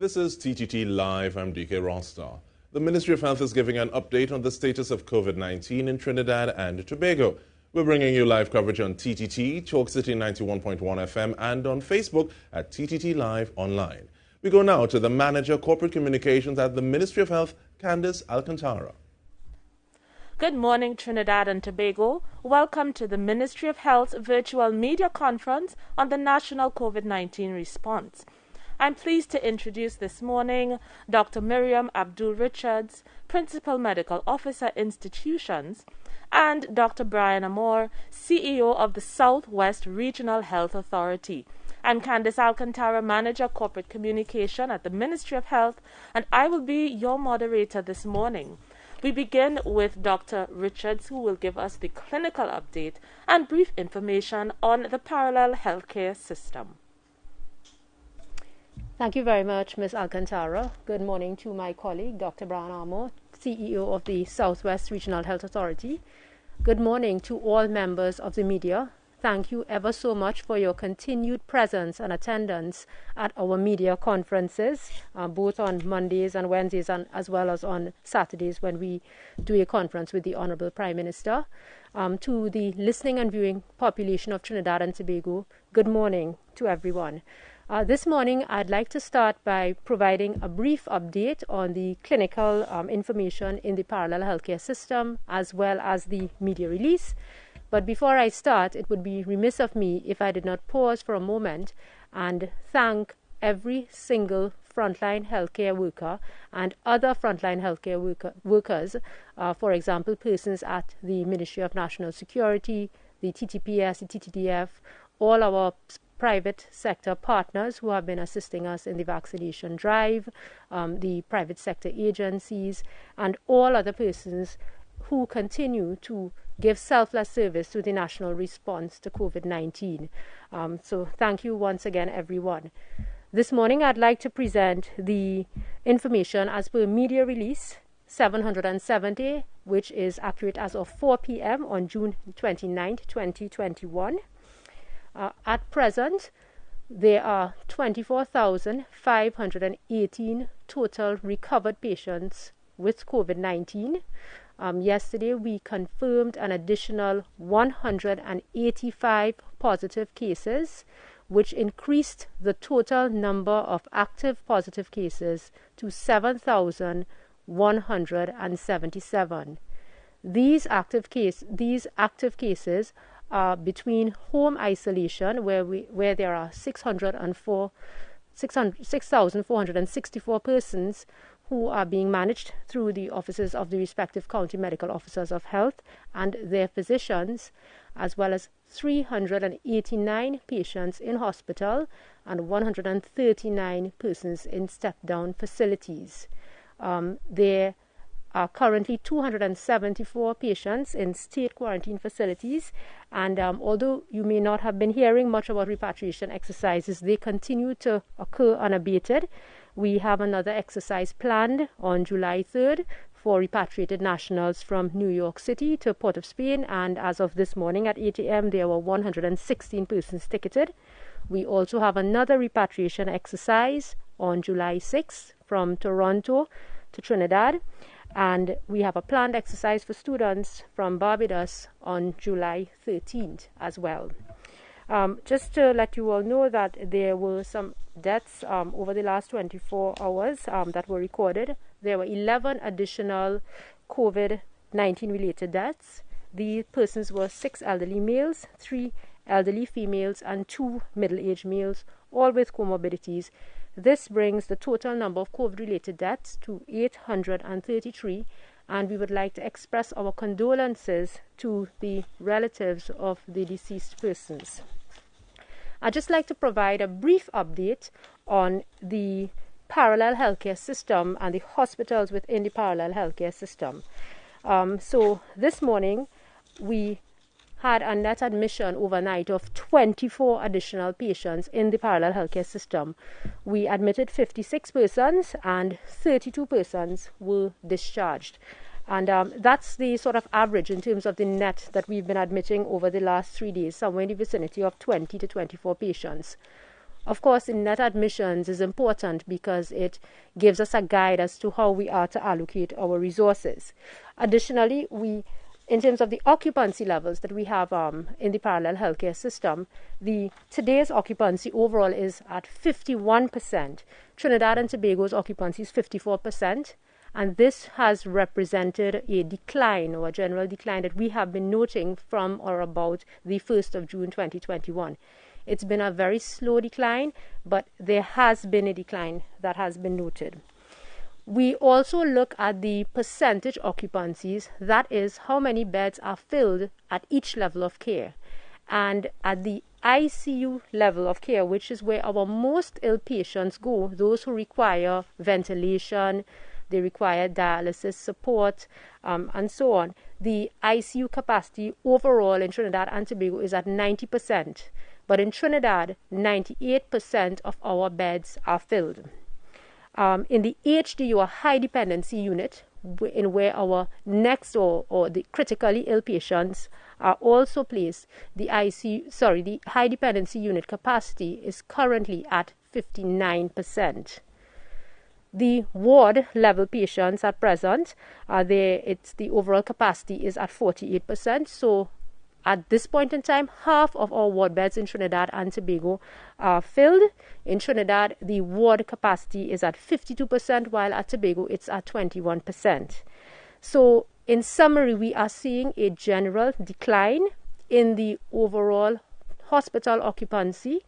This is TTT Live. I'm DK Rostar. The Ministry of Health is giving an update on the status of COVID-19 in Trinidad and Tobago. We're bringing you live coverage on TTT, Talk City 91.1 FM, and on Facebook at TTT Live Online. We go now to the Manager Corporate Communications at the Ministry of Health, Candice Alcantara. Good morning, Trinidad and Tobago. Welcome to the Ministry of Health's virtual media conference on the national COVID-19 response. I'm pleased to introduce this morning Dr. Miriam Abdul-Richards, Principal Medical Officer Institutions, and Dr. Brian Amor, CEO of the Southwest Regional Health Authority. I'm Candice Alcantara, Manager Corporate Communication at the Ministry of Health, and I will be your moderator this morning. We begin with Dr. Richards, who will give us the clinical update and brief information on the parallel healthcare system. Thank you very much, Ms. Alcantara. Good morning to my colleague, Dr. Brian Amor, CEO of the Southwest Regional Health Authority. Good morning to all members of the media. Thank you ever so much for your continued presence and attendance at our media conferences, both on Mondays and Wednesdays, and as well as on Saturdays when we do a conference with the Honorable Prime Minister. To the listening and viewing population of Trinidad and Tobago, good morning to everyone. This morning, I'd like to start by providing a brief update on the clinical information in the parallel healthcare system, as well as the media release. But before I start, it would be remiss of me if I did not pause for a moment and thank every single frontline healthcare worker and other frontline healthcare workers, for example, persons at the Ministry of National Security, the TTPS, the TTDF, all our private sector partners who have been assisting us in the vaccination drive, the private sector agencies, and all other persons who continue to give selfless service to the national response to COVID-19. So thank you once again, everyone. This morning, I'd like to present the information as per media release 770, which is accurate as of 4 p.m. on June 29, 2021. At present, there are 24,518 total recovered patients with COVID-19. Yesterday, we confirmed an additional 185 positive cases, which increased the total number of active positive cases to 7,177. These active cases are between home isolation, where there are 6,464 persons who are being managed through the offices of the respective county medical officers of health and their physicians, as well as 389 patients in hospital and 139 persons in step-down facilities. There are currently 274 patients in state quarantine facilities, and although you may not have been hearing much about repatriation exercises, they continue to occur unabated. We have another exercise planned on July 3rd for repatriated nationals from New York City to Port of Spain, and as of this morning at 8 a.m. there were 116 persons ticketed. We also have another repatriation exercise on July 6th from Toronto to Trinidad, and we have a planned exercise for students from Barbados on July 13th as well. Just to let you all know that there were some deaths over the last 24 hours that were recorded. There were 11 additional COVID-19 related deaths. The persons were 6 elderly males, 3 elderly females, and 2 middle-aged males, all with comorbidities. This brings the total number of COVID-related deaths to 833, and we would like to express our condolences to the relatives of the deceased persons. I'd just like to provide a brief update on the parallel healthcare system and the hospitals within the parallel healthcare system. So this morning, we had a net admission overnight of 24 additional patients in the parallel healthcare system. We admitted 56 persons and 32 persons were discharged. And that's the sort of average in terms of the net that we've been admitting over the last 3 days, somewhere in the vicinity of 20 to 24 patients. Of course, in net admissions is important because it gives us a guide as to how we are to allocate our resources. Additionally, in terms of the occupancy levels that we have in the parallel healthcare system, today's occupancy overall is at 51%. Trinidad and Tobago's occupancy is 54%. And this has represented a decline, or a general decline, that we have been noting from or about the 1st of June 2021. It's been a very slow decline, but there has been a decline that has been noted. We also look at the percentage occupancies, that is, how many beds are filled at each level of care. And at the ICU level of care, which is where our most ill patients go, those who require ventilation, they require dialysis support, and so on. The ICU capacity overall in Trinidad and Tobago is at 90%. But in Trinidad, 98% of our beds are filled. In the HDU, or high dependency unit, in where our next or the critically ill patients are also placed, the high dependency unit capacity is currently at 59%. The ward level patients at present, the overall capacity is at 48%. So at this point in time, half of our ward beds in Trinidad and Tobago are filled. In Trinidad, the ward capacity is at 52%, while at Tobago it's at 21%. So in summary, we are seeing a general decline in the overall hospital occupancy,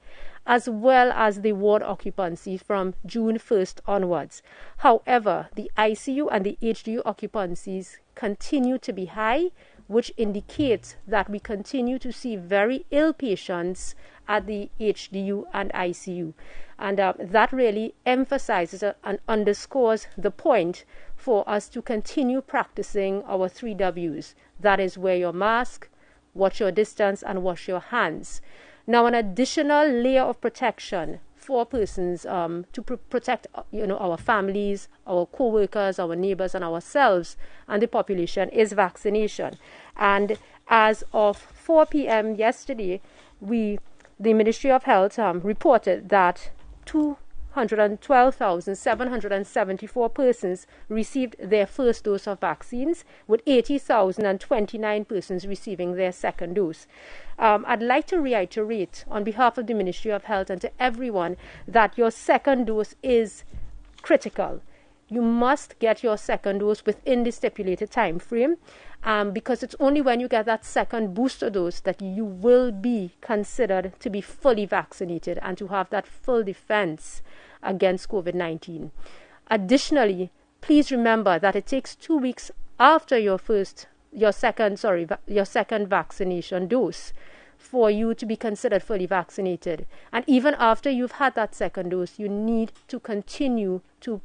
as well as the ward occupancy from June 1st onwards. However, the ICU and the HDU occupancies continue to be high, which indicates that we continue to see very ill patients at the HDU and ICU. And that really emphasizes and underscores the point for us to continue practicing our 3 W's. That is, wear your mask, watch your distance, and wash your hands. Now, an additional layer of protection for persons to protect our families, our co-workers, our neighbors, and ourselves and the population is vaccination. And as of 4 p.m. yesterday, the Ministry of Health reported that 212,774 persons received their first dose of vaccines, with 80,029 persons receiving their second dose. I'd like to reiterate on behalf of the Ministry of Health and to everyone that your second dose is critical. You must get your second dose within the stipulated time frame, because it's only when you get that second booster dose that you will be considered to be fully vaccinated and to have that full defense against COVID-19. Additionally, please remember that it takes 2 weeks after your second vaccination dose for you to be considered fully vaccinated. And even after you've had that second dose, you need to continue to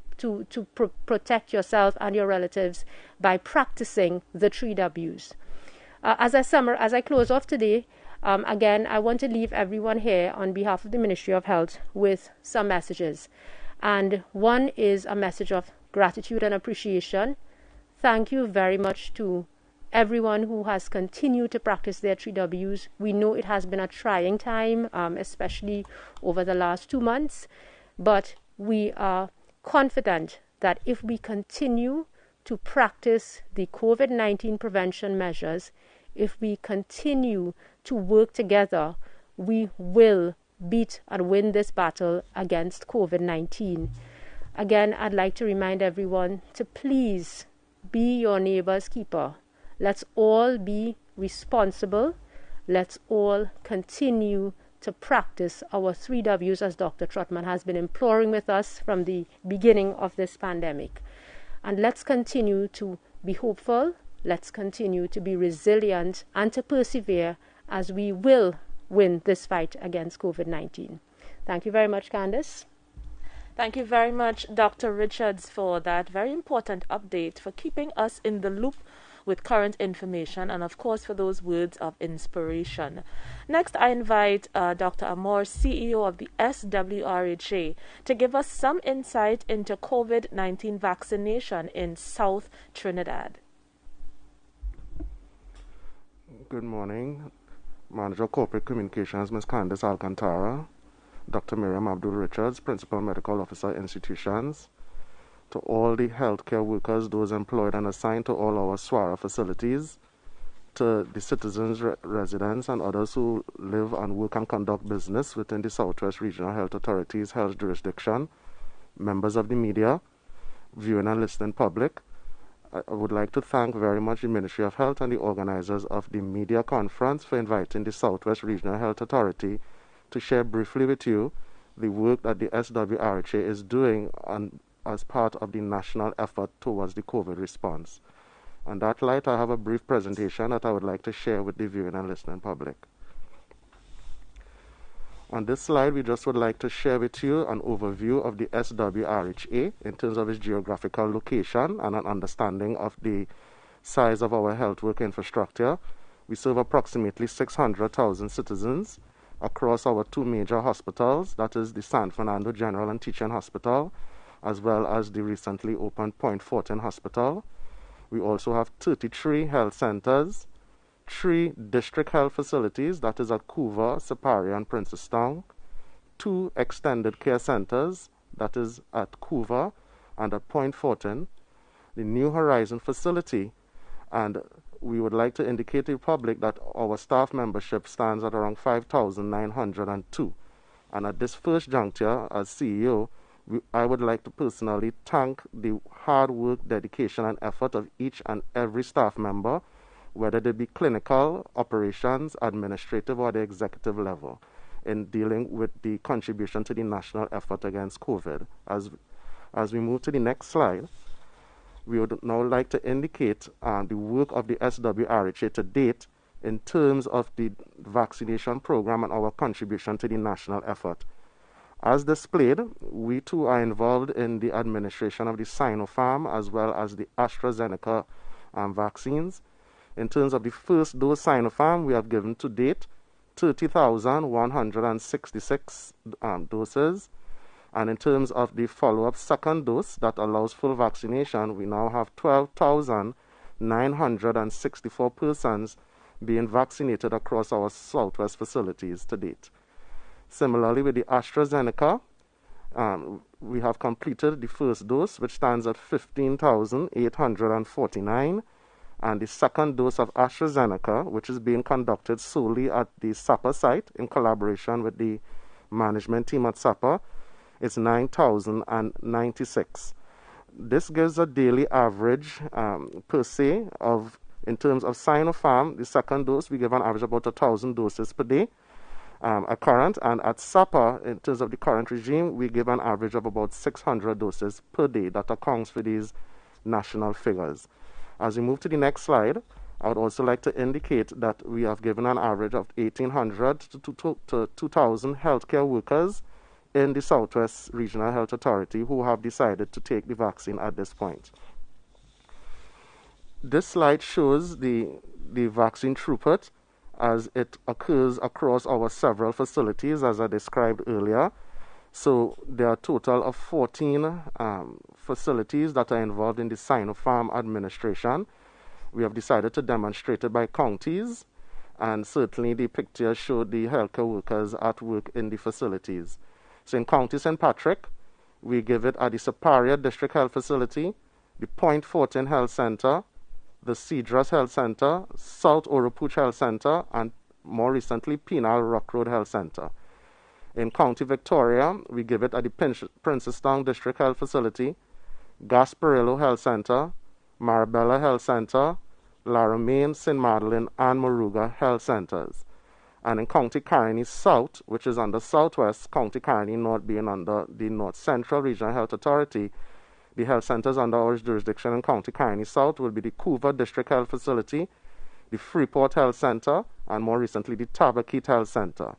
protect yourself and your relatives by practicing the 3 W's. As I close off today, again, I want to leave everyone here on behalf of the Ministry of Health with some messages. And one is a message of gratitude and appreciation. Thank you very much to everyone who has continued to practice their 3 W's. We know it has been a trying time, especially over the last 2 months, but we are confident that if we continue to practice the COVID-19 prevention measures, if we continue to work together, we will beat and win this battle against COVID-19. Again, I'd like to remind everyone to please be your neighbor's keeper. Let's all be responsible. Let's all continue to practice our 3 W's, as Dr. Trotman has been imploring with us from the beginning of this pandemic. And let's continue to be hopeful. Let's continue to be resilient and to persevere, as we will win this fight against COVID-19. Thank you very much, Candice. Thank you very much, Dr. Richards, for that very important update, for keeping us in the loop with current information, and of course for those words of inspiration. Next, I invite Dr. Amor, CEO of the SWRHA, to give us some insight into COVID-19 vaccination in South Trinidad. Good morning. Manager of Corporate Communications, Ms. Candice Alcantara. Dr. Miriam Abdul-Richards, Principal Medical Officer, Institutions, to all the healthcare workers, those employed and assigned to all our SWARA facilities, to the citizens, residents, and others who live and work and conduct business within the Southwest Regional Health Authority's health jurisdiction, members of the media, viewing and listening public. I would like to thank very much the Ministry of Health and the organizers of the media conference for inviting the Southwest Regional Health Authority to share briefly with you the work that the SWRHA is doing as part of the national effort towards the COVID response. On that light, I have a brief presentation that I would like to share with the viewing and listening public. On this slide, we just would like to share with you an overview of the SWRHA in terms of its geographical location and an understanding of the size of our health work infrastructure. We serve approximately 600,000 citizens across our two major hospitals, that is the San Fernando General and Teaching Hospital, as well as the recently opened Point Fortin Hospital. We also have 33 health centers, 3 district health facilities, that is at Couva, Siparia, and Princestown, 2 extended care centers, that is at Couva and at Point Fortin, the New Horizon facility, and we would like to indicate to the public that our staff membership stands at around 5,902. And at this first juncture, as CEO, I would like to personally thank the hard work, dedication, and effort of each and every staff member, whether they be clinical, operations, administrative, or the executive level, in dealing with the contribution to the national effort against COVID. As we move to the next slide, we would now like to indicate the work of the SWRHA to date in terms of the vaccination program and our contribution to the national effort. As displayed, we too are involved in the administration of the Sinopharm as well as the AstraZeneca vaccines. In terms of the first dose Sinopharm, we have given to date 30,166 doses. And in terms of the follow-up second dose that allows full vaccination, we now have 12,964 persons being vaccinated across our Southwest facilities to date. Similarly, with the AstraZeneca, we have completed the first dose, which stands at 15,849, and the second dose of AstraZeneca, which is being conducted solely at the SAPA site in collaboration with the management team at SAPA, is 9,096. This gives a daily average per se of, in terms of Sinopharm, the second dose, we give an average of about 1,000 doses per day. Current, and at SAPA, in terms of the current regime, we give an average of about 600 doses per day. That accounts for these national figures. As we move to the next slide, I would also like to indicate that we have given an average of 1,800 to 2,000 healthcare workers in the Southwest Regional Health Authority who have decided to take the vaccine at this point. This slide shows the vaccine throughput as it occurs across our several facilities, as I described earlier. So there are a total of 14 facilities that are involved in the Sinopharm administration. We have decided to demonstrate it by counties, and certainly the pictures show the healthcare workers at work in the facilities. So in County St. Patrick, we give it at the Siparia District Health Facility, the Point Fortin Health Center, the Cedras Health Center, South Oropouche Health Center, and more recently, Penal Rock Road Health Center. In County Victoria, we give it at the Princestown District Health Facility, Gasparillo Health Center, Marabella Health Center, La Romaine, St. Madeleine, and Moruga Health Centers. And in County Caroni South, which is under Southwest, County Caroni North being under the North Central Regional Health Authority, the health centers under our jurisdiction in County Caroni South will be the Couva District Health Facility, the Freeport Health Center, and more recently the Tabaquite Health Center.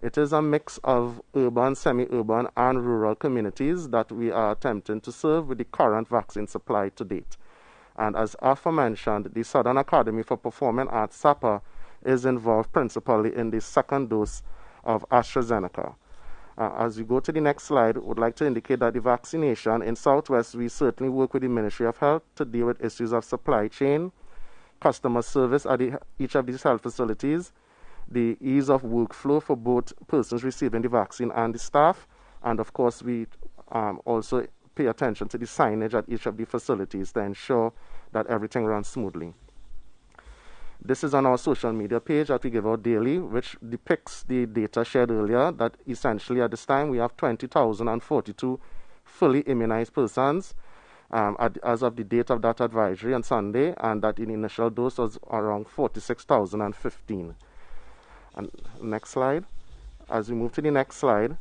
It is a mix of urban, semi-urban, and rural communities that we are attempting to serve with the current vaccine supply to date. And as aforementioned, the Southern Academy for Performing Arts, SAPA, is involved principally in the second dose of AstraZeneca. As we go to the next slide, I would like to indicate that the vaccination in Southwest, we certainly work with the Ministry of Health to deal with issues of supply chain, customer service at each of these health facilities, the ease of workflow for both persons receiving the vaccine and the staff. And of course, we also pay attention to the signage at each of the facilities to ensure that everything runs smoothly. This is on our social media page that we give out daily, which depicts the data shared earlier, that essentially at this time we have 20,042 fully immunized persons as of the date of that advisory on Sunday, and that in initial dose was around 46,015. And next slide. As we move to the next slide,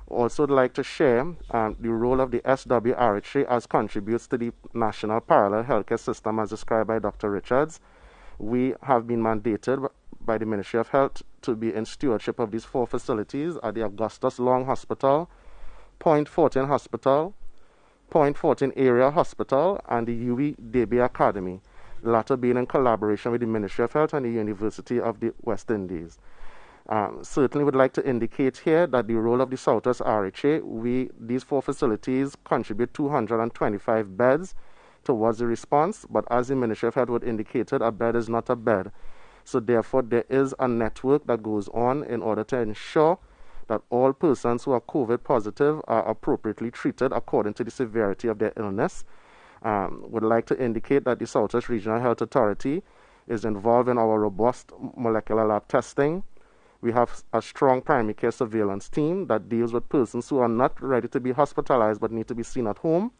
also would like to share the role of the SWRHA as contributes to the national parallel healthcare system as described by Dr. Richards. We have been mandated by the Ministry of Health to be in stewardship of these 4 facilities at the Augustus Long Hospital, Point 14 Hospital, Point 14 Area Hospital, and the UWI Debe Academy, the latter being in collaboration with the Ministry of Health and the University of the West Indies. Certainly would like to indicate here that the role of the Southwest RHA, these 4 facilities contribute 225 beds towards the response, but as the Ministry of Health would indicated, a bed is not a bed. So therefore, there is a network that goes on in order to ensure that all persons who are COVID positive are appropriately treated according to the severity of their illness. Would like to indicate that the Southwest Regional Health Authority is involved in our robust molecular lab testing. We have a strong primary care surveillance team that deals with persons who are not ready to be hospitalized but need to be seen at home.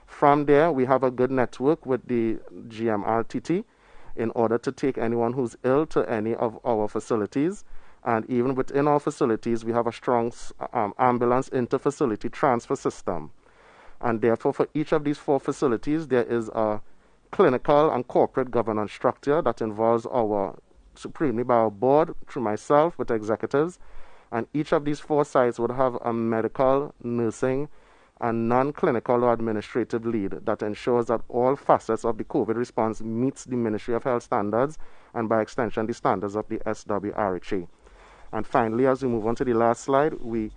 From there, we have a good network with the GMRTT in order to take anyone who's ill to any of our facilities. And even within our facilities, we have a strong ambulance inter-facility transfer system. And therefore, for each of these 4 facilities, there is a clinical and corporate governance structure that involves supremely by our board, through myself, with executives. And each of these 4 sites would have a medical, nursing, and non-clinical or administrative lead that ensures that all facets of the COVID response meets the Ministry of Health standards and by extension the standards of the SWRHA. And finally, as we move on to the last slide, we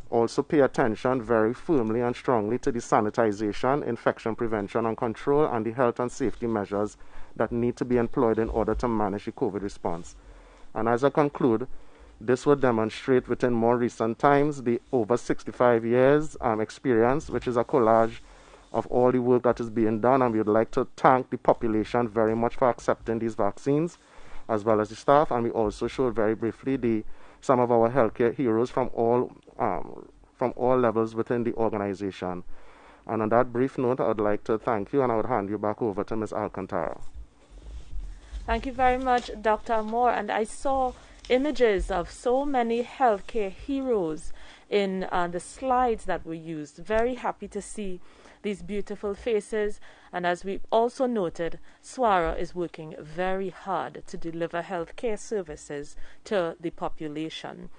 also pay attention very firmly and strongly to the sanitization, infection prevention and control, and the health and safety measures that need to be employed in order to manage the COVID response. And as I conclude, this would demonstrate within more recent times the over 65 years experience, which is a collage of all the work that is being done. And we would like to thank the population very much for accepting these vaccines, as well as the staff. And we also showed very briefly some of our healthcare heroes from all levels within the organization. And on that brief note, I would like to thank you, and I would hand you back over to Ms. Alcantara. Thank you very much, Dr. Moore. And I saw images of so many healthcare heroes in the slides that were used. Very happy to see these beautiful faces. And as we also noted, SWRA is working very hard to deliver healthcare services to the population.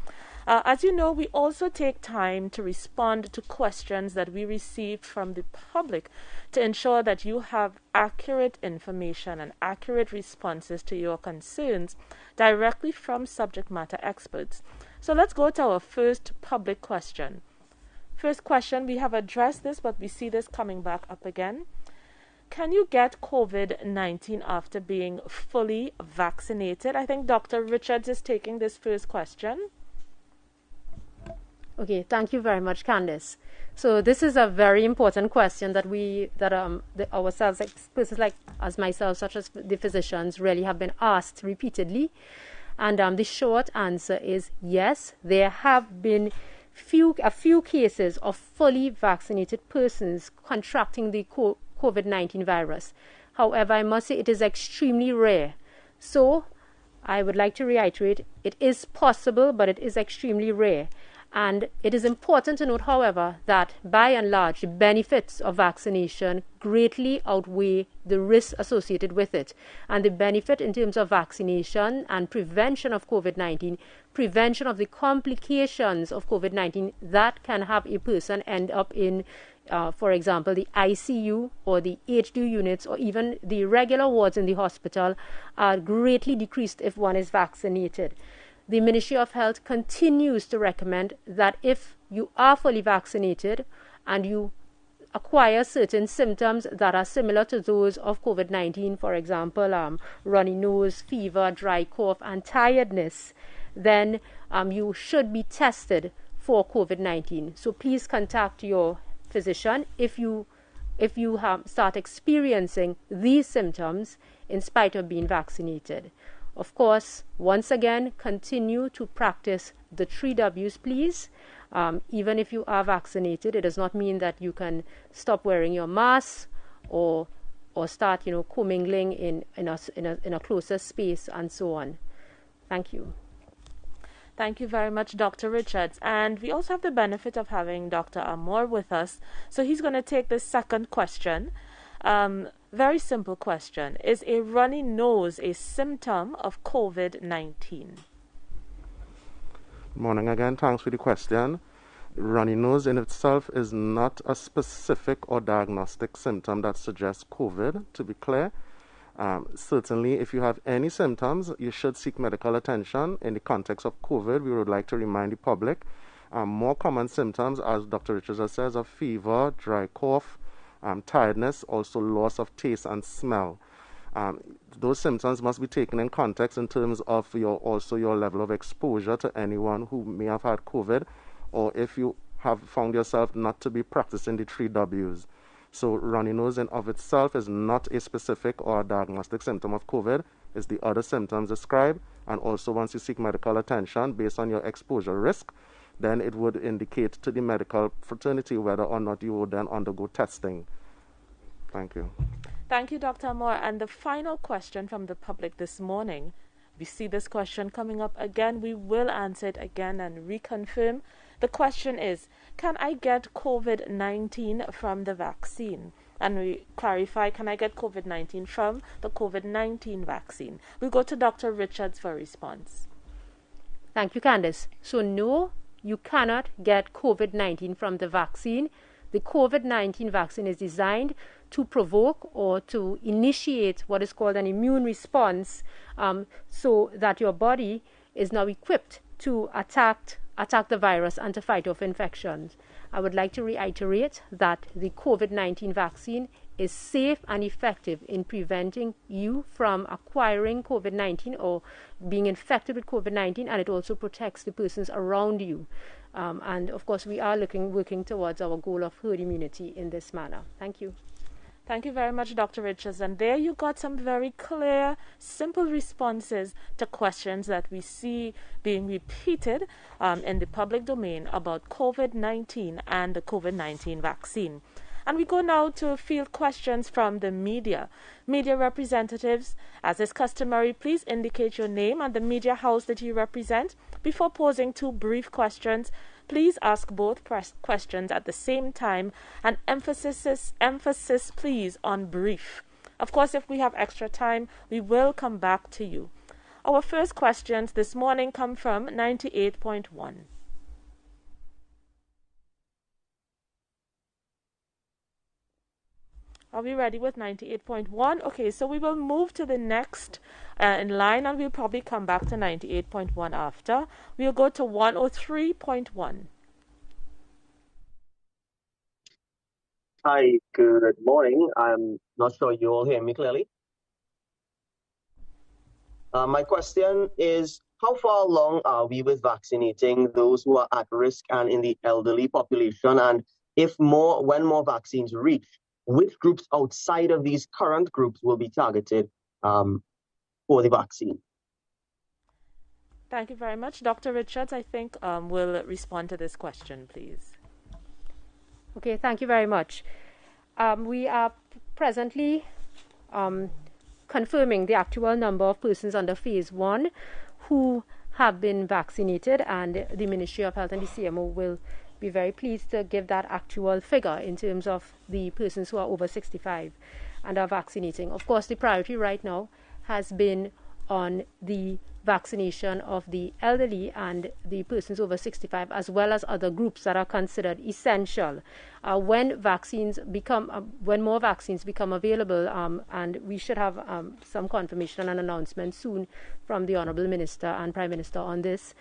As you know, we also take time to respond to questions that we received from the public to ensure that you have accurate information and accurate responses to your concerns directly from subject matter experts. So let's go to our first public question. First question, we have addressed this, but we see this coming back up again. Can you get COVID-19 after being fully vaccinated? I think Dr. Richards is taking this first question. Okay, thank you very much, Candice. So this is a very important question that ourselves, persons like as myself, such as the physicians, really have been asked repeatedly. And the short answer is yes, there have been a few cases of fully vaccinated persons contracting the COVID-19 virus. However, I must say it is extremely rare. So I would like to reiterate, it is possible, but it is extremely rare. And it is important to note, however, that by and large, the benefits of vaccination greatly outweigh the risks associated with it. And the benefit in terms of vaccination and prevention of COVID-19, prevention of the complications of COVID-19 that can have a person end up in, for example, the ICU or the HDU units or even the regular wards in the hospital are greatly decreased if one is vaccinated. The Ministry of Health continues to recommend that if you are fully vaccinated and you acquire certain symptoms that are similar to those of COVID-19, for example, runny nose, fever, dry cough, and tiredness, then you should be tested for COVID-19. So please contact your physician if you start experiencing these symptoms in spite of being vaccinated. Of course, once again, continue to practice the 3 W's, please. Even if you are vaccinated, it does not mean that you can stop wearing your mask or start, commingling in a closer space and so on. Thank you. Thank you very much, Dr. Richards. And we also have the benefit of having Dr. Amor with us. So he's going to take the second question. Very simple question. Is a runny nose a symptom of COVID-19? Morning again. Thanks for the question. Runny nose in itself is not a specific or diagnostic symptom that suggests COVID, to be clear. Certainly, if you have any symptoms, you should seek medical attention. In the context of COVID, we would like to remind the public more common symptoms, as Dr. Richards says, of fever, dry cough, tiredness, also loss of taste and smell. Those symptoms must be taken in context in terms of your level of exposure to anyone who may have had COVID, or if you have found yourself not to be practicing the 3 W's. So runny nose in of itself is not a specific or a diagnostic symptom of COVID. It's the other symptoms described. And also once you seek medical attention based on your exposure risk, then it would indicate to the medical fraternity whether or not you would then undergo testing. Thank you. Thank you, Dr. Moore. And the final question from the public this morning. We see this question coming up again. We will answer it again and reconfirm. The question is, can I get COVID-19 from the vaccine? And we clarify, can I get COVID-19 from the COVID-19 vaccine? We'll go to Dr. Richards for a response. Thank you, Candice. So no, you cannot get COVID-19 from the vaccine. The COVID-19 vaccine is designed to provoke or to initiate what is called an immune response, so that your body is now equipped to attack the virus and to fight off infections. I would like to reiterate that the COVID-19 vaccine is safe and effective in preventing you from acquiring COVID-19 or being infected with COVID-19, and it also protects the persons around you. And of course, we are working towards our goal of herd immunity in this manner. Thank you. Thank you very much, Dr. Richards. And there you got some very clear, simple responses to questions that we see being repeated in the public domain about COVID-19 and the COVID-19 vaccine. And we go now to field questions from the media. Media representatives, as is customary, please indicate your name and the media house that you represent. Before posing 2 brief questions, please ask both questions at the same time, and emphasis please on brief. Of course, if we have extra time, we will come back to you. Our first questions this morning come from 98.1. Are we ready with 98.1? Okay, so we will move to the next in line, and we'll probably come back to 98.1 after. We'll go to 103.1. Hi, good morning. I'm not sure you all hear me clearly. My question is, how far along are we with vaccinating those who are at risk and in the elderly population? And when more vaccines reach, which groups outside of these current groups will be targeted for the vaccine? Thank you very much. Dr. Richards, I think will respond to this question, please. Okay, thank you very much. We are presently confirming the actual number of persons under phase 1 who have been vaccinated, and the Ministry of Health and the CMO will be very pleased to give that actual figure in terms of the persons who are over 65 and are vaccinating. Of course, the priority right now has been on the vaccination of the elderly and the persons over 65, as well as other groups that are considered essential. When more vaccines become available, and we should have some confirmation and announcement soon from the Honourable Minister and Prime Minister on this,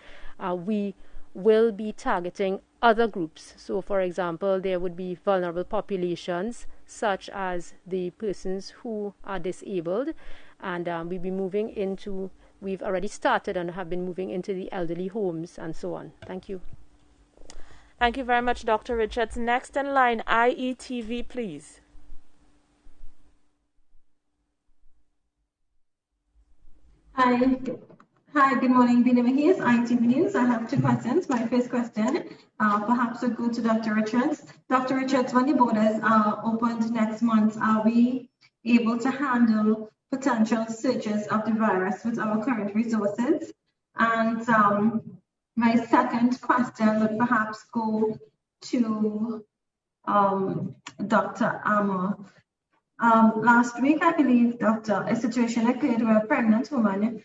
we will be targeting other groups. So, for example, there would be vulnerable populations, such as the persons who are disabled, and we've already started and have been moving into the elderly homes and so on. Thank you. Thank you very much, Dr. Richards. Next in line, IETV, please. Hi, good morning. Binema here, IETV News. I have two questions. My first question perhaps would go to Dr. Richards. Dr. Richards, when the borders are opened next month, are we able to handle potential surges of the virus with our current resources? And my second question would perhaps go to Dr. Armour. Last week, I believe, Doctor, a situation occurred where a pregnant woman,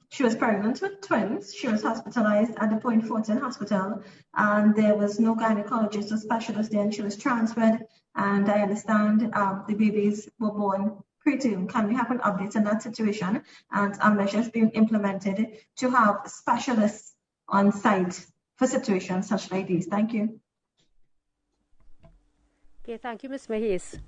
she was pregnant with twins. She was hospitalized at the Point Fortin Hospital, and there was no gynecologist or specialist there, and she was transferred. And I understand the babies were born preterm. Can we have an update on that situation? And are measures being implemented to have specialists on site for situations such like these? Thank you. Okay, thank you, Ms. Mahis.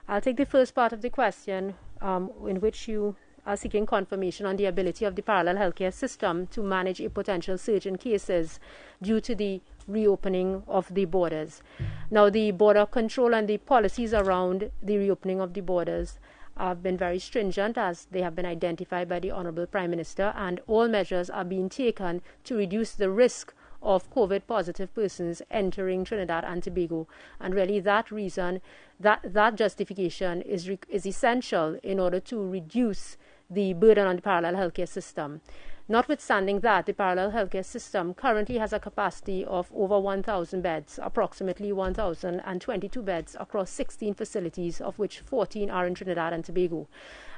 I'll take the first part of the question, in which you are seeking confirmation on the ability of the parallel healthcare system to manage a potential surge in cases due to the reopening of the borders. Now, the border control and the policies around the reopening of the borders have been very stringent, as they have been identified by the Honourable Prime Minister, and all measures are being taken to reduce the risk of COVID-positive persons entering Trinidad and Tobago. And really that reason, that justification is essential in order to reduce the burden on the parallel healthcare system. Notwithstanding that, the parallel healthcare system currently has a capacity of over 1,000 beds, approximately 1,022 beds across 16 facilities, of which 14 are in Trinidad and Tobago.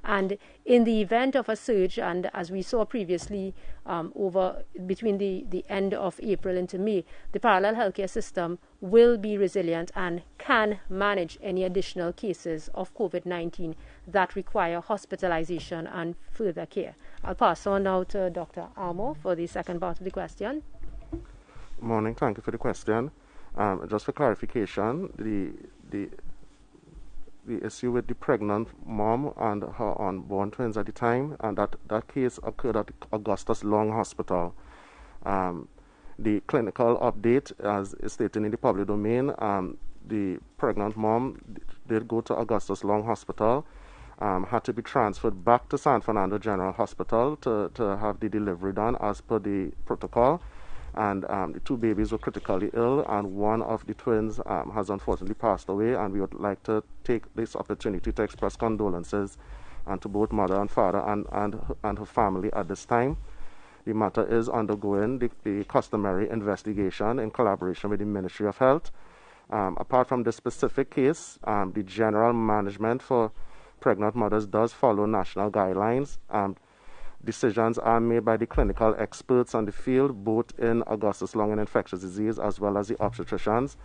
And in the event of a surge, and as we saw previously, between the end of April into May, the parallel healthcare system will be resilient and can manage any additional cases of COVID-19 that require hospitalization and further care. I'll pass on now to Dr. Armour for the second part of the question. Morning, thank you for the question. Just for clarification, the issue with the pregnant mom and her unborn twins at the time, and that case occurred at Augustus Long Hospital. The clinical update, as stated in the public domain, the pregnant mom did go to Augustus Long Hospital, had to be transferred back to San Fernando General Hospital to have the delivery done as per the protocol. And the two babies were critically ill, and one of the twins has unfortunately passed away, and we would like to take this opportunity to express condolences to both mother and father and her family at this time. The matter is undergoing the customary investigation in collaboration with the Ministry of Health. Apart from this specific case, the general management for pregnant mothers does follow national guidelines. Decisions are made by the clinical experts on the field, both in Augustus Long and infectious disease, as well as the obstetricians.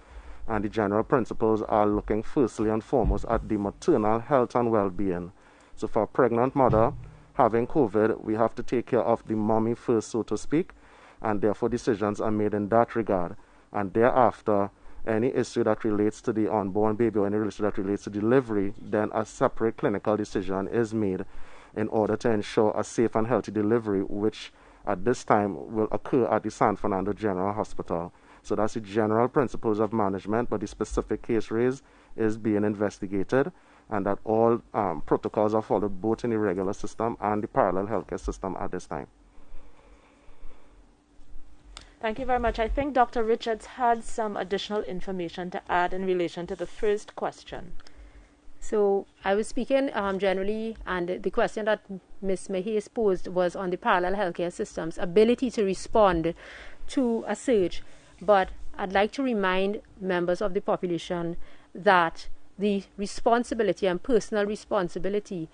And the general principles are looking firstly and foremost at the maternal health and well-being. So for a pregnant mother having COVID, we have to take care of the mommy first, so to speak, and therefore decisions are made in that regard. And thereafter, any issue that relates to the unborn baby or any issue that relates to delivery, then a separate clinical decision is made in order to ensure a safe and healthy delivery, which at this time will occur at the San Fernando General Hospital. So that's the general principles of management, but the specific case raised is being investigated, and that all protocols are followed both in the regular system and the parallel healthcare system at this time. Thank you very much. I think Dr. Richards had some additional information to add in relation to the first question. So I was speaking generally, and the question that Ms. Mahis posed was on the parallel healthcare system's ability to respond to a surge. But I'd like to remind members of the population that the responsibility and personal responsibility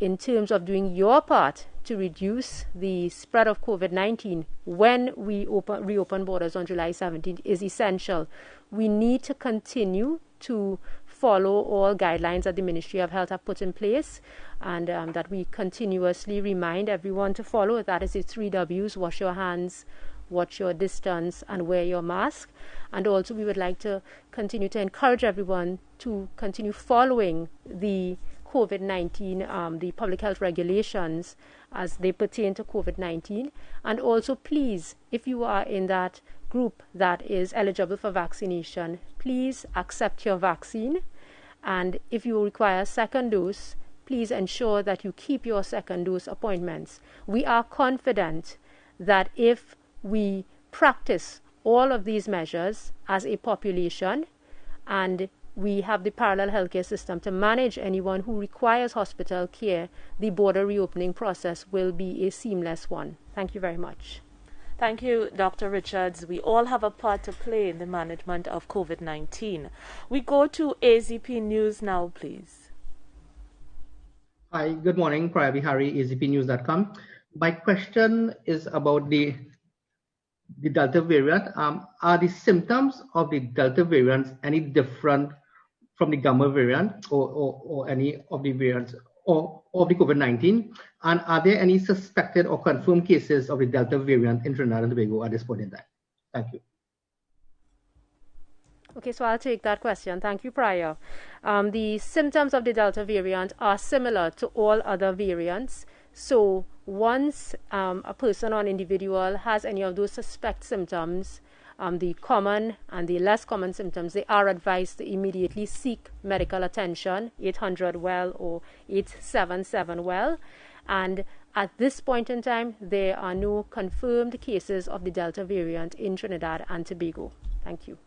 in terms of doing your part to reduce the spread of COVID-19 when we reopen borders on July 17th is essential. We need to continue to follow all guidelines that the Ministry of Health have put in place, and that we continuously remind everyone to follow. That is the 3 W's: wash your hands, watch your distance, and wear your mask. And also we would like to continue to encourage everyone to continue following the COVID-19, the public health regulations as they pertain to COVID-19. And also, please, if you are in that group that is eligible for vaccination, please accept your vaccine. And if you require a second dose, please ensure that you keep your second dose appointments. We are confident that if we practice all of these measures as a population, and we have the parallel healthcare system to manage anyone who requires hospital care, the border reopening process will be a seamless one. Thank you very much. Thank you, Dr. Richards. We all have a part to play in the management of COVID-19. We go to AZP News now, please. Hi, good morning. Priya Bihari, azpnews.com. My question is about the Delta variant. Are the symptoms of the Delta variant any different from the Gamma variant or any of the variants or of the COVID-19? And are there any suspected or confirmed cases of the Delta variant in Trinidad and Tobago at this point in time? Thank you. Okay, so I'll take that question. Thank you, Priya. The symptoms of the Delta variant are similar to all other variants. So once a person or an individual has any of those suspect symptoms, the common and the less common symptoms, they are advised to immediately seek medical attention, 800-WELL or 877-WELL. And at this point in time, there are no confirmed cases of the Delta variant in Trinidad and Tobago. Thank you.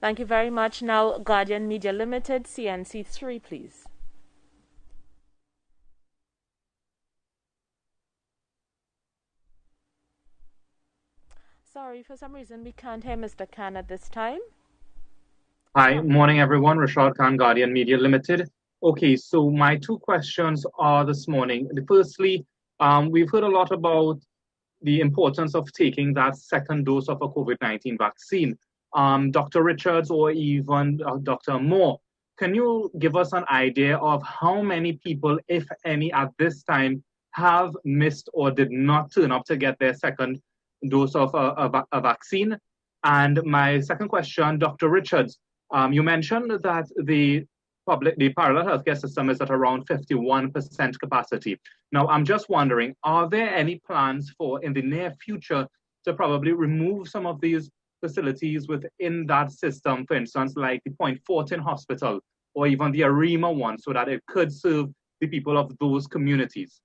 Thank you very much. Now, Guardian Media Limited, CNC3, please. Sorry, for some reason we can't hear Mr. Khan at this time. Hi, morning everyone. Rashad Khan, Guardian Media Limited. Okay, so my two questions are this morning. Firstly, we've heard a lot about the importance of taking that second dose of a COVID-19 vaccine. Dr. Richards or even Dr. Moore, can you give us an idea of how many people, if any, at this time have missed or did not turn up to get their second dose of a vaccine? And my second question, Dr. Richards, you mentioned that the parallel healthcare system is at around 51% capacity. Now, I'm just wondering, are there any plans for in the near future to probably remove some of these facilities within that system, for instance, like the Point Fortin Hospital or even the Arima one, so that it could serve the people of those communities?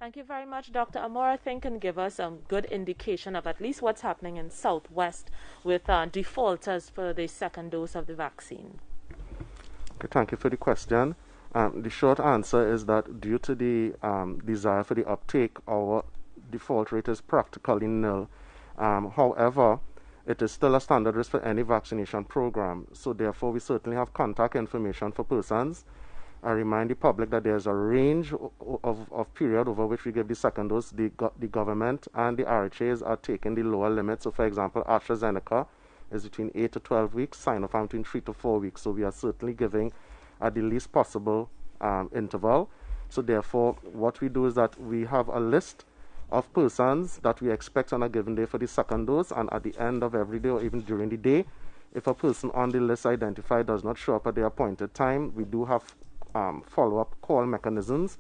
Thank you very much, Dr. Amor. I think can give us a good indication of at least what's happening in Southwest with defaulters for the second dose of the vaccine. Okay, thank you for the question. The short answer is that due to the desire for the uptake, our default rate is practically nil. However, it is still a standard risk for any vaccination program. So therefore, we certainly have contact information for persons. I remind the public that there's a range of period over which we give the second dose. The government and the RHAs are taking the lower limit. So, for example, AstraZeneca is between 8 to 12 weeks, Sinopharm between 3 to 4 weeks. So we are certainly giving at the least possible interval. So therefore, what we do is that we have a list of persons that we expect on a given day for the second dose, and at the end of every day or even during the day, if a person on the list identified does not show up at the appointed time, we do have follow-up call mechanisms,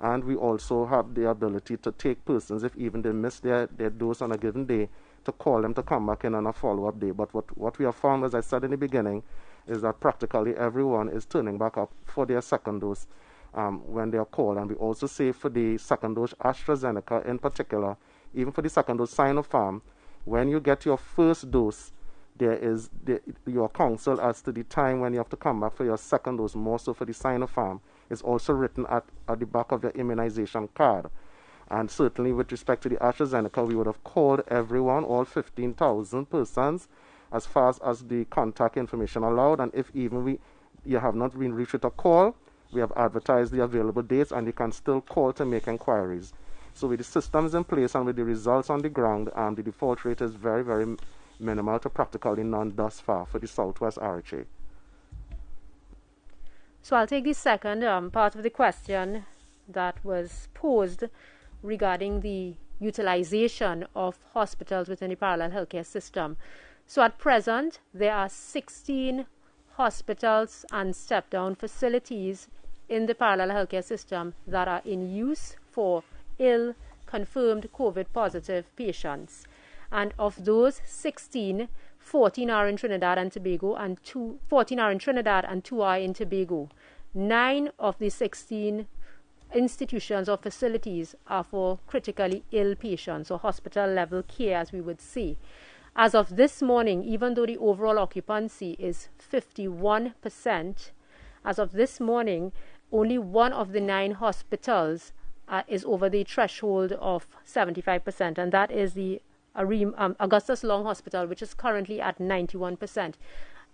and we also have the ability to take persons, if even they miss their dose on a given day, to call them to come back in on a follow-up day. But what we have found, as I said in the beginning, is that practically everyone is turning back up for their second dose when they are called. And we also say for the second dose, AstraZeneca in particular, even for the second dose Sinopharm, when you get your first dose, your counsel as to the time when you have to come back for your second dose, more so for the Sinopharm, is also written at the back of your immunization card. And certainly with respect to the AstraZeneca, we would have called everyone, all 15,000 persons, as fast as the contact information allowed. And if even you have not been reached with a call, we have advertised the available dates, and you can still call to make inquiries. So with the systems in place and with the results on the ground, the default rate is very, very minimal to practically none thus far for the Southwest RHA. So I'll take the second part of the question that was posed regarding the utilization of hospitals within the parallel healthcare system. So at present, there are 16 hospitals and step-down facilities in the parallel healthcare system that are in use for ill, confirmed COVID-positive patients. And of those 16, 14 are in Trinidad and Tobago, and 14 are in Trinidad and 2 are in Tobago. 9 of the 16 institutions or facilities are for critically ill patients, or hospital-level care, as we would say. As of this morning, even though the overall occupancy is 51%, as of this morning, only one of the 9 hospitals is over the threshold of 75%, and that is the Augustus Long Hospital, which is currently at 91%.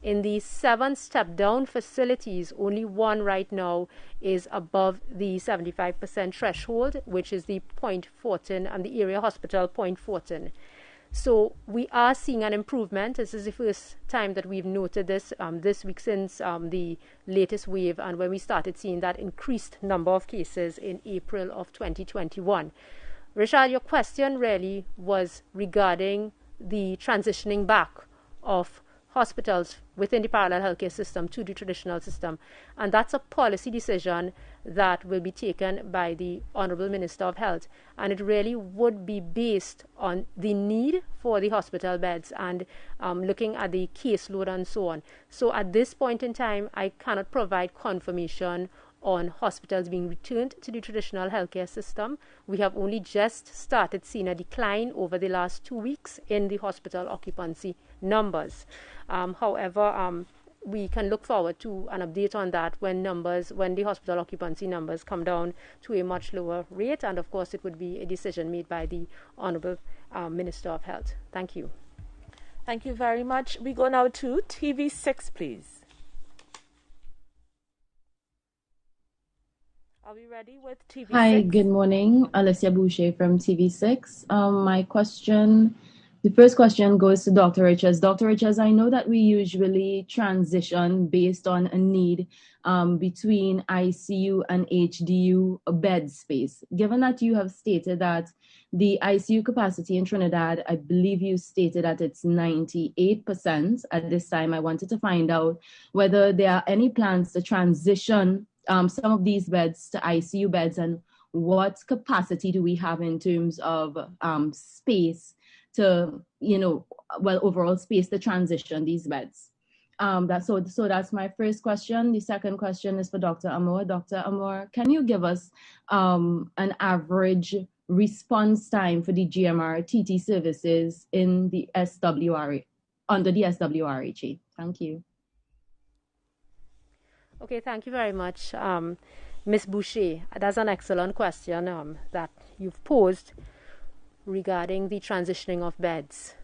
In the 7 step-down facilities, only one right now is above the 75% threshold, which is the Point Fortin and the area hospital Point Fortin. So we are seeing an improvement. This is the first time that we've noted this this week since the latest wave, and when we started seeing that increased number of cases in April of 2021. Richard, your question really was regarding the transitioning back of hospitals within the parallel healthcare system to the traditional system. And that's a policy decision that will be taken by the Honorable Minister of Health. And it really would be based on the need for the hospital beds and looking at the caseload and so on. So at this point in time, I cannot provide confirmation on hospitals being returned to the traditional healthcare system. We have only just started seeing a decline over the last 2 weeks in the hospital occupancy numbers. However, we can look forward to an update on that when the hospital occupancy numbers come down to a much lower rate, and of course it would be a decision made by the Honorable Minister of Health. Thank you. Thank you very much. We go now to TV6, please. Are we ready with TV6? Hi, good morning. Alicia Boucher from TV6. The first question goes to Dr. Richards. Dr. Richards, I know that we usually transition based on a need between ICU and HDU bed space. Given that you have stated that the ICU capacity in Trinidad, I believe you stated that it's 98% at this time, I wanted to find out whether there are any plans to transition some of these beds to ICU beds, and what capacity do we have in terms of space to, overall space to transition these beds. So that's my first question. The second question is for Dr. Amor. Dr. Amor, can you give us an average response time for the GMR TT services in the SWRA, under the SWRHA? Thank you. Okay, thank you very much, Ms. Boucher. That's an excellent question that you've posed regarding the transitioning of beds.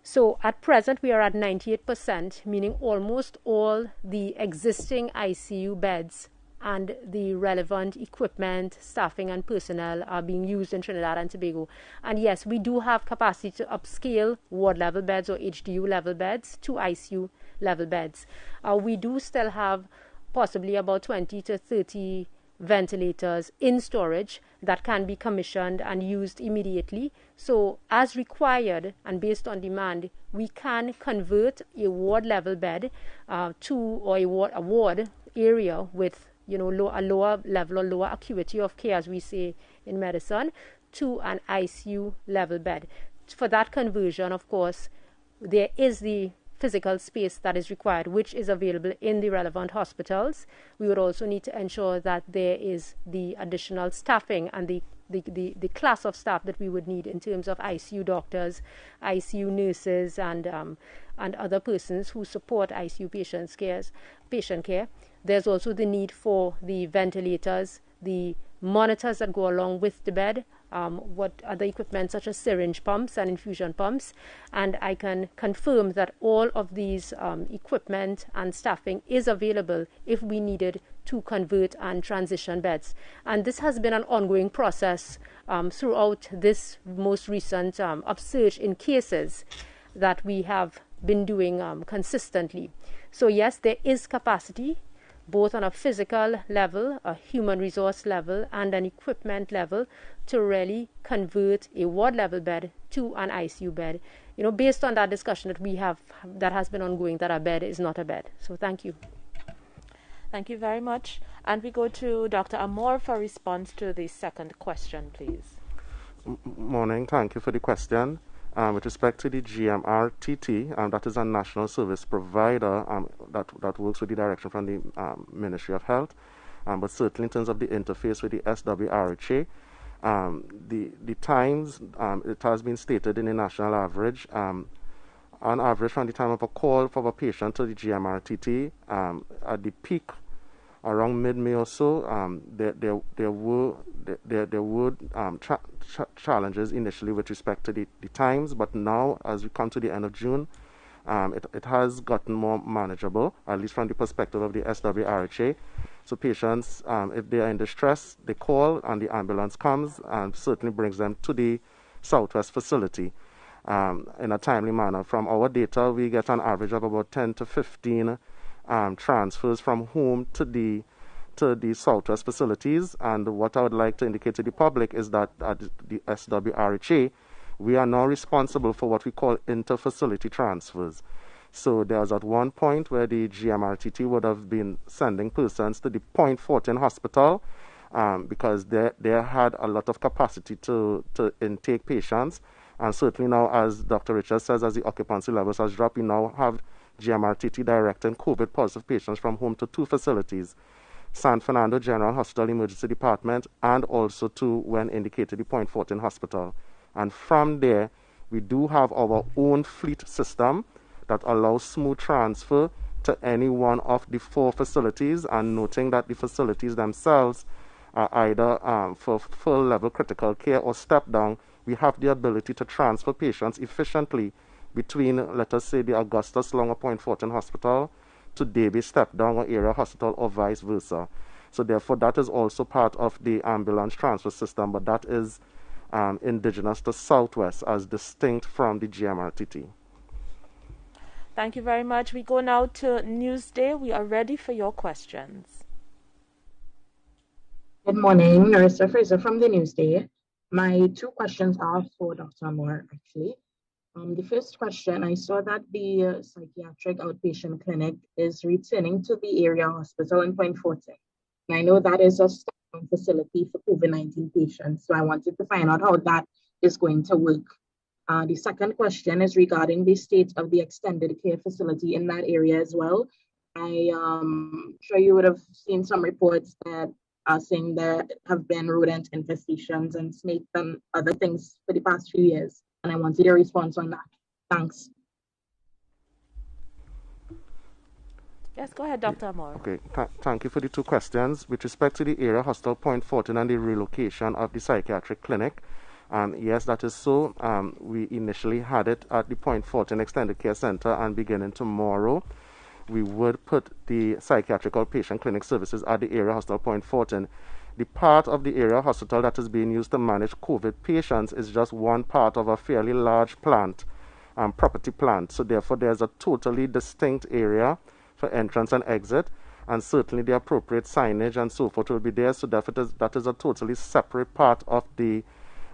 So at present, we are at 98%, meaning almost all the existing ICU beds and the relevant equipment, staffing, and personnel are being used in Trinidad and Tobago. And yes, we do have capacity to upscale ward-level beds or HDU-level beds to ICU-level beds. We do still have possibly about 20 to 30 ventilators in storage that can be commissioned and used immediately. So as required and based on demand, we can convert a ward level bed to a ward area with a lower level or lower acuity of care, as we say in medicine, to an ICU level bed. For that conversion, of course, there is the physical space that is required, which is available in the relevant hospitals. We would also need to ensure that there is the additional staffing and the class of staff that we would need in terms of ICU doctors, ICU nurses, and other persons who support ICU patient care. There's also the need for the ventilators, the monitors that go along with the bed, what other equipment such as syringe pumps and infusion pumps, and I can confirm that all of these equipment and staffing is available if we needed to convert and transition beds. And this has been an ongoing process throughout this most recent upsurge in cases that we have been doing consistently. So yes, there is capacity both on a physical level, a human resource level, and an equipment level to really convert a ward level bed to an ICU bed. You know, based on that discussion that we have, that has been ongoing, that a bed is not a bed. So thank you. Thank you very much. And we go to Dr. Amor for response to the second question, please. Morning. Thank you for the question. With respect to the GMRTT, that is a national service provider that works with the direction from the Ministry of Health. But certainly in terms of the interface with the SWRHA, the times, it has been stated in the national average, on average from the time of a call for a patient to the GMRTT, at the peak around mid-May or so, there were challenges initially with respect to the times, but now as we come to the end of June, it has gotten more manageable, at least from the perspective of the SWRHA. So patients, if they are in distress, they call and the ambulance comes and certainly brings them to the Southwest facility in a timely manner. From our data, we get an average of about 10 to 15 transfers from home to the Southwest facilities. And what I would like to indicate to the public is that at the SWRHA, we are now responsible for what we call inter-facility transfers. So there was at one point where the GMRTT would have been sending persons to the Point Fortin Hospital because they had a lot of capacity to intake patients. And certainly now, as Dr. Richards says, as the occupancy levels has dropped, we now have GMRTT directing COVID positive patients from home to two facilities, San Fernando General Hospital Emergency Department and also to, when indicated, the Point Fortin Hospital. And from there, we do have our own fleet system that allows smooth transfer to any one of the four facilities, and noting that the facilities themselves are either for full level critical care or step down, we have the ability to transfer patients efficiently between, let us say, the Augustus Long or Point Fortin Hospital to Davie Step Down or Area Hospital or vice versa. So therefore, that is also part of the ambulance transfer system, but that is indigenous to Southwest as distinct from the GMRTT. Thank you very much. We go now to Newsday. We are ready for your questions. Good morning, Narissa Fraser from the Newsday. My two questions are for Dr. Amor, actually. The first question, I saw that the psychiatric outpatient clinic is returning to the area hospital in Point Fortin. And I know that is a step-down facility for COVID-19 patients, so I wanted to find out how that is going to work. The second question is regarding the state of the extended care facility in that area as well. I'm sure you would have seen some reports that are saying there have been rodent infestations and snakes and other things for the past few years. And I wanted your response on that. Thanks. Yes, go ahead, Dr. Amor. Okay, thank you for the two questions. With respect to the area hospital Point Fortin and the relocation of the psychiatric clinic, yes, that is so. We initially had it at the Point Fortin Extended Care Center, and beginning tomorrow, we would put the psychiatric outpatient clinic services at the area hospital Point Fortin. The part of the area hospital that is being used to manage COVID patients is just one part of a fairly large plant, property plant. So therefore, there's a totally distinct area for entrance and exit, and certainly the appropriate signage and so forth will be there. So therefore, that is a totally separate part of the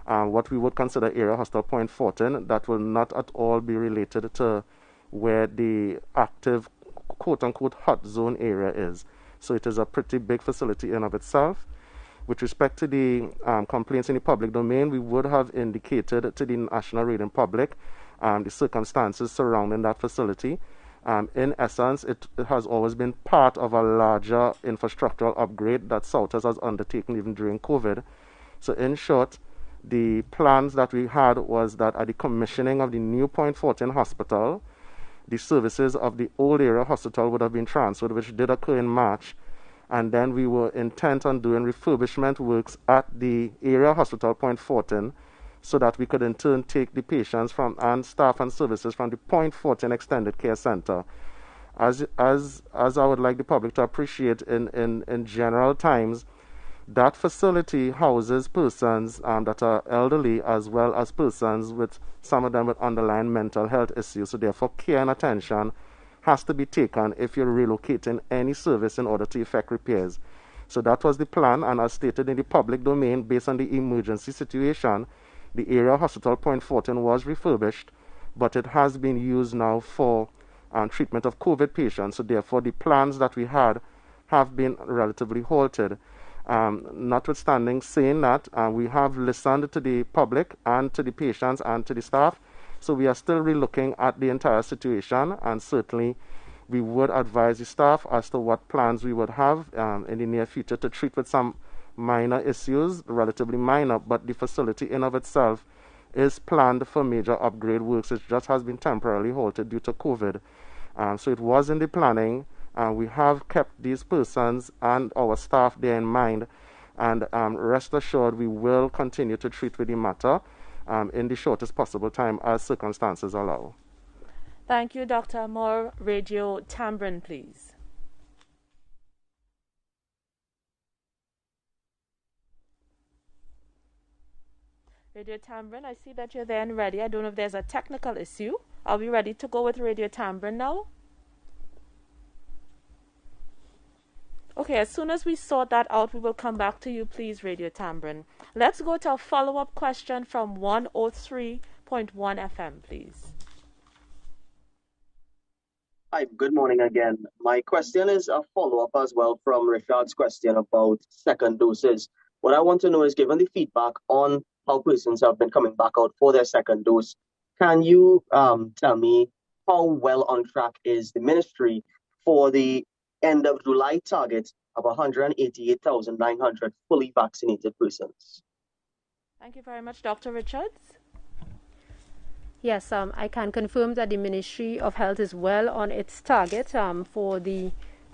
what we would consider area hospital Point Fortin. That will not at all be related to where the active quote-unquote hot zone area is. So it is a pretty big facility in of itself. With respect to the complaints in the public domain, we would have indicated to the national reading public the circumstances surrounding that facility. In essence, it has always been part of a larger infrastructural upgrade that Southwest has undertaken even during COVID. So in short, the plans that we had was that at the commissioning of the new Point Fortin Hospital, the services of the old area hospital would have been transferred, which did occur in March. And then we were intent on doing refurbishment works at the area hospital Point Fortin, so that we could in turn take the patients from and staff and services from the Point Fortin Extended Care Center. As I would like the public to appreciate, in general times, that facility houses persons that are elderly, as well as persons with some of them with underlying mental health issues. So therefore, care and attention has to be taken if you're relocating any service in order to effect repairs. So that was the plan, and as stated in the public domain, based on the emergency situation, the area hospital Point Fortin was refurbished, but it has been used now for treatment of COVID patients. So therefore, the plans that we had have been relatively halted. Notwithstanding saying that, we have listened to the public and to the patients and to the staff. So we are still relooking at the entire situation, and certainly we would advise the staff as to what plans we would have in the near future to treat with some minor issues, relatively minor, but the facility in of itself is planned for major upgrade works. It just has been temporarily halted due to COVID. So it was in the planning, and we have kept these persons and our staff there in mind, and rest assured we will continue to treat with the matter in the shortest possible time as circumstances allow. Thank you, Dr. Amor. Radio Tambrin, please. Radio Tambrin, I see that you're there and ready. I don't know if there's a technical issue. Are we ready to go with Radio Tambrin now? Okay, as soon as we sort that out, we will come back to you, please, Radio Tambrin. Let's go to a follow-up question from 103.1 FM, please. Hi, good morning again. My question is a follow-up as well from Richard's question about second doses. What I want to know is, given the feedback on how persons have been coming back out for their second dose, can you tell me how well on track is the ministry for the end of July target of 188,900 fully vaccinated persons? Thank you very much, Dr. Richards. Yes, I can confirm that the Ministry of Health is well on its target for the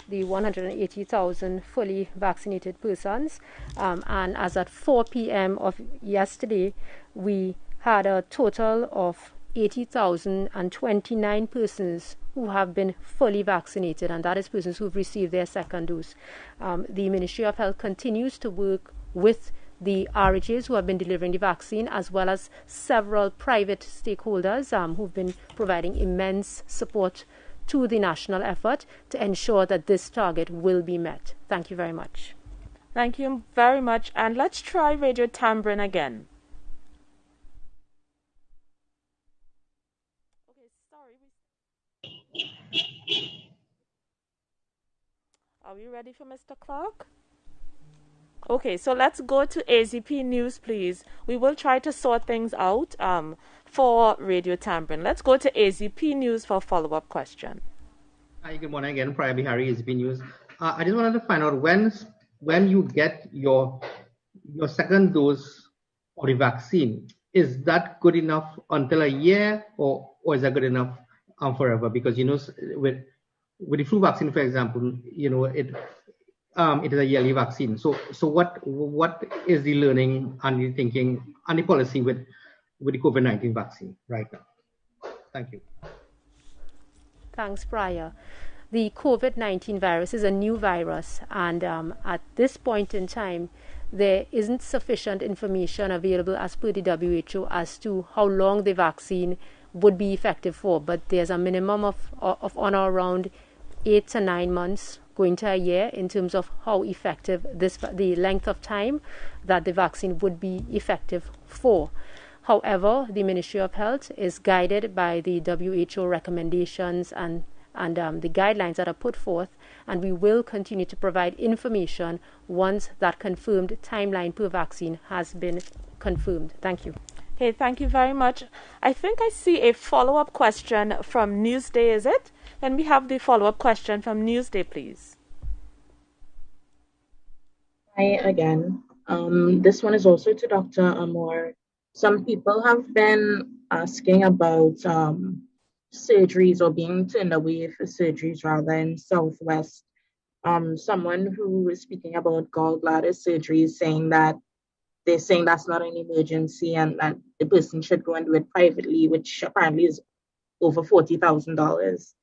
180,000 fully vaccinated persons. And as at 4 p.m. of yesterday, we had a total of 80,029 persons who have been fully vaccinated, and that is persons who have received their second dose. The Ministry of Health continues to work with the RHAs who have been delivering the vaccine, as well as several private stakeholders who've been providing immense support to the national effort to ensure that this target will be met. Thank you very much. Thank you very much. And let's try Radio Tambrin again. Okay, sorry. Are we ready for Mr. Clark? Okay, so let's go to AZP News, please. We will try to sort things out for Radio Tambrin. Let's go to AZP News for a follow-up question. Hi, good morning again. Priya Bihari, AZP News. I just wanted to find out when you get your second dose of the vaccine, is that good enough until a year, or is that good enough forever? Because, you know, with the flu vaccine, for example, you know, it is a yearly vaccine. So what is the learning and the thinking and the policy with the COVID-19 vaccine right now? Thank you. Thanks, Priya. The COVID-19 virus is a new virus, and at this point in time, there isn't sufficient information available as per the WHO as to how long the vaccine would be effective for, but there's a minimum of on or around 8 to 9 months going to a year in terms of how effective the length of time that the vaccine would be effective for. However, the Ministry of Health is guided by the WHO recommendations and the guidelines that are put forth, and we will continue to provide information once that confirmed timeline per vaccine has been confirmed. Thank you. Okay, thank you very much. I think I see a follow-up question from Newsday, is it? Can we have the follow-up question from Newsday, please? Hi again. This one is also to Dr. Amor. Some people have been asking about surgeries or being turned away for surgeries rather in Southwest. Someone who was speaking about gallbladder surgery is saying that they're saying that's not an emergency and that the person should go and do it privately, which apparently is over $40,000.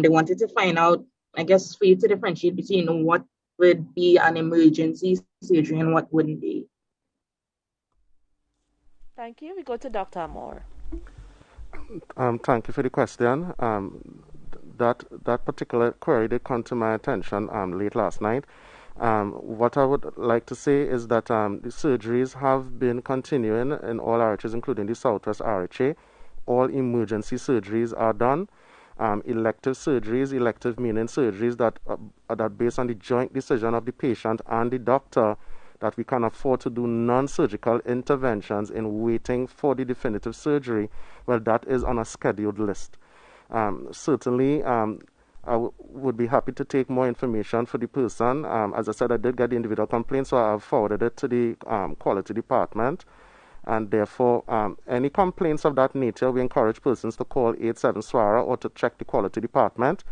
They wanted to find out, I guess, for you to differentiate between what would be an emergency surgery and what wouldn't be. Thank you. We go to Dr. Amor. Thank you for the question. that particular query did come to my attention late last night. What I would like to say is that the surgeries have been continuing in all RHs, including the Southwest RHA. All emergency surgeries are done. Elective surgeries, elective meaning surgeries that based on the joint decision of the patient and the doctor, that we can afford to do non-surgical interventions in waiting for the definitive surgery, well, that is on a scheduled list. Certainly, I would be happy to take more information for the person. As I said, I did get the individual complaint, so I have forwarded it to the quality department. And therefore, any complaints of that nature, we encourage persons to call 87 SWARA or to check the quality department.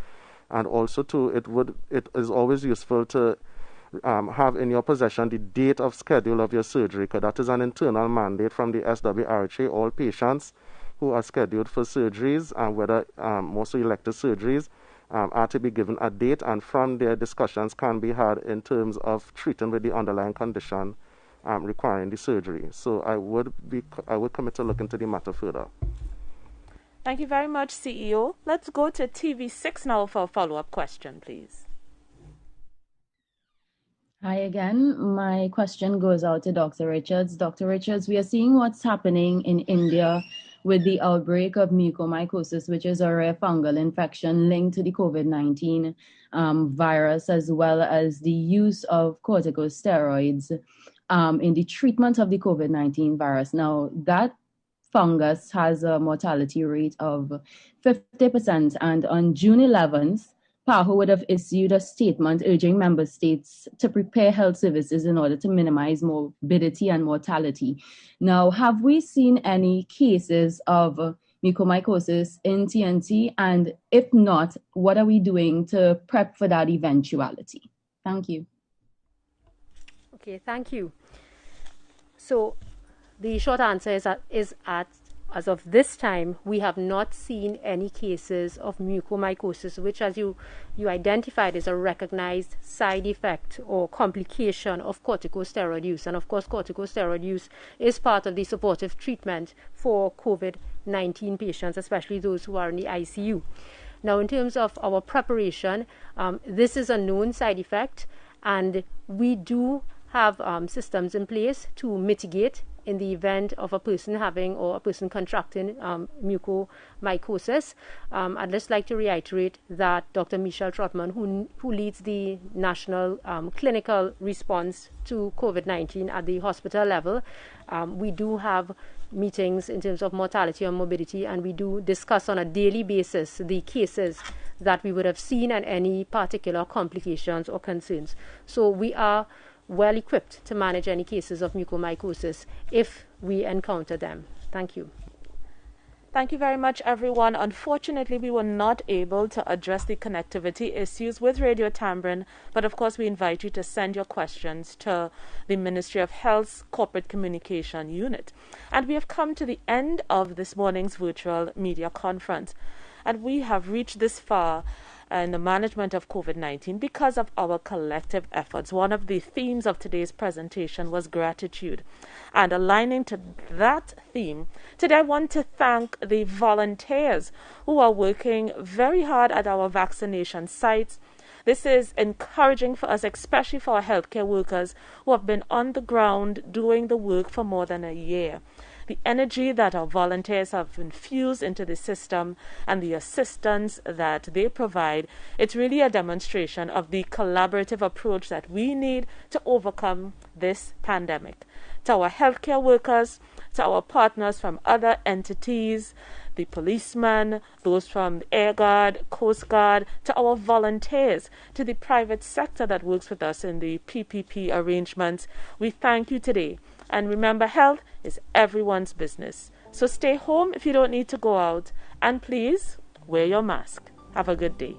And also, it is always useful to have in your possession the date of schedule of your surgery, because that is an internal mandate from the SWRHA. All patients who are scheduled for surgeries, and whether mostly elective surgeries, are to be given a date, and from there discussions can be had in terms of treating with the underlying condition requiring the surgery. So I would commit to look into the matter further. Thank you very much, CEO. Let's go to TV6 now for a follow-up question, please. Hi again. My question goes out to Dr. Richards. Dr. Richards, we are seeing what's happening in India with the outbreak of mucormycosis, which is a rare fungal infection linked to the COVID-19 virus, as well as the use of corticosteroids in the treatment of the COVID-19 virus. Now, that fungus has a mortality rate of 50%, and on June 11th, PAHO would have issued a statement urging member states to prepare health services in order to minimize morbidity and mortality. Now, have we seen any cases of mucormycosis in TNT? And if not, what are we doing to prep for that eventuality? Thank you. Okay, thank you. So the short answer is as of this time, we have not seen any cases of mucormycosis, which, as you identified, is a recognized side effect or complication of corticosteroid use. And of course, corticosteroid use is part of the supportive treatment for COVID-19 patients, especially those who are in the ICU. Now, in terms of our preparation, this is a known side effect, and we do have systems in place to mitigate in the event of a person having or a person contracting mucormycosis. I'd just like to reiterate that Dr. Michelle Trotman, who leads the national clinical response to COVID-19 at the hospital level, we do have meetings in terms of mortality and morbidity, and we do discuss on a daily basis the cases that we would have seen and any particular complications or concerns. So we are well equipped to manage any cases of mucormycosis if we encounter them. Thank you. Thank you very much, everyone. Unfortunately, we were not able to address the connectivity issues with Radio Tambourine, but of course we invite you to send your questions to the Ministry of Health's Corporate Communication Unit. And we have come to the end of this morning's virtual media conference, and we have reached this far in the management of COVID-19 because of our collective efforts. One of the themes of today's presentation was gratitude. And aligning to that theme, today I want to thank the volunteers who are working very hard at our vaccination sites. This is encouraging for us, especially for our healthcare workers who have been on the ground doing the work for more than a year. The energy that our volunteers have infused into the system and the assistance that they provide, it's really a demonstration of the collaborative approach that we need to overcome this pandemic. To our healthcare workers, to our partners from other entities, the policemen, those from the Air Guard, Coast Guard, to our volunteers, to the private sector that works with us in the PPP arrangements, we thank you today. And remember, health is everyone's business. So stay home if you don't need to go out. And please wear your mask. Have a good day.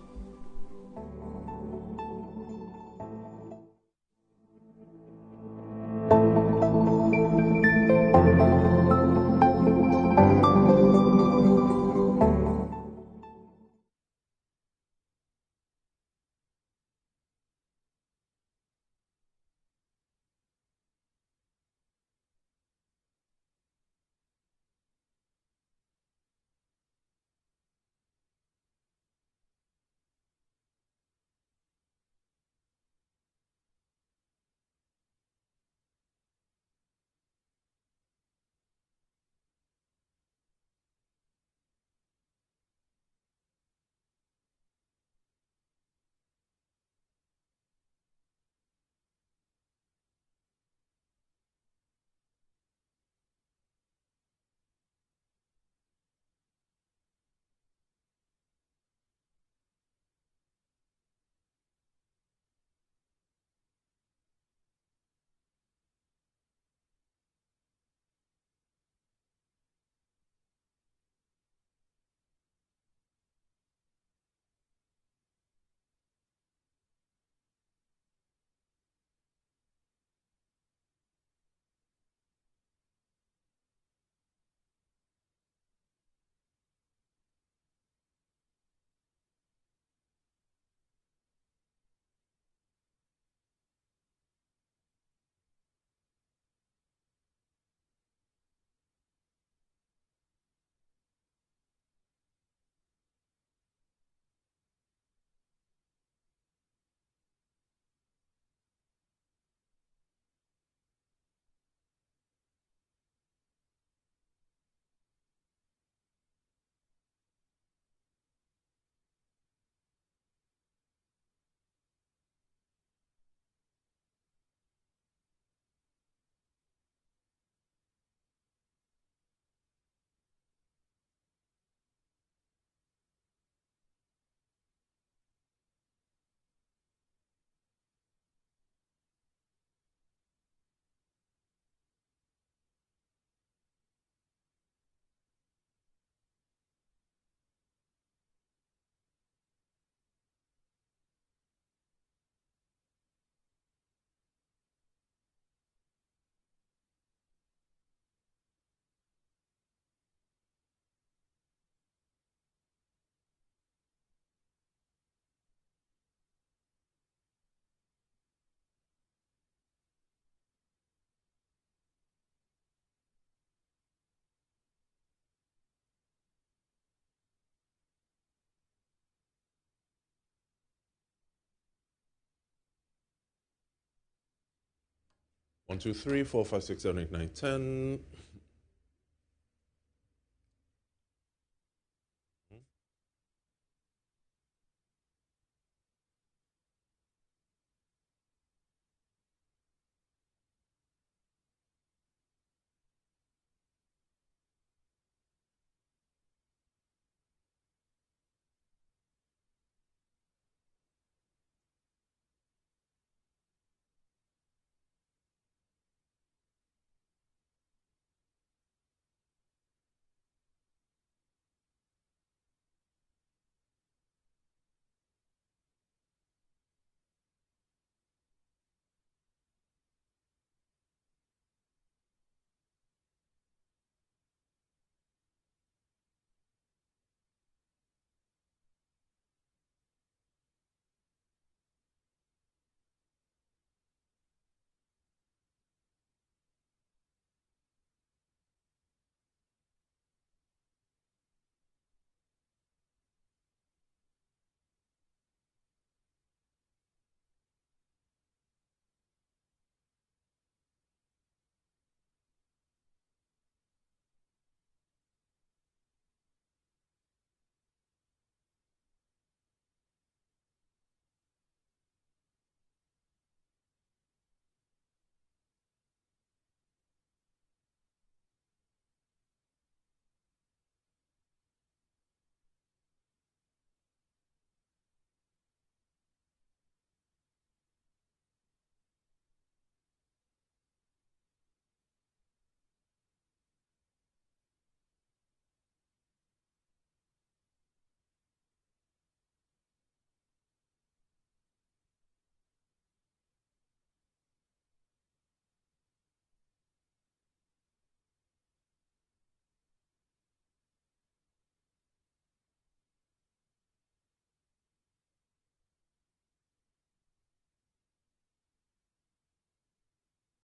1, 2, 3, 4, 5, 6, 7, 8, 9, 10.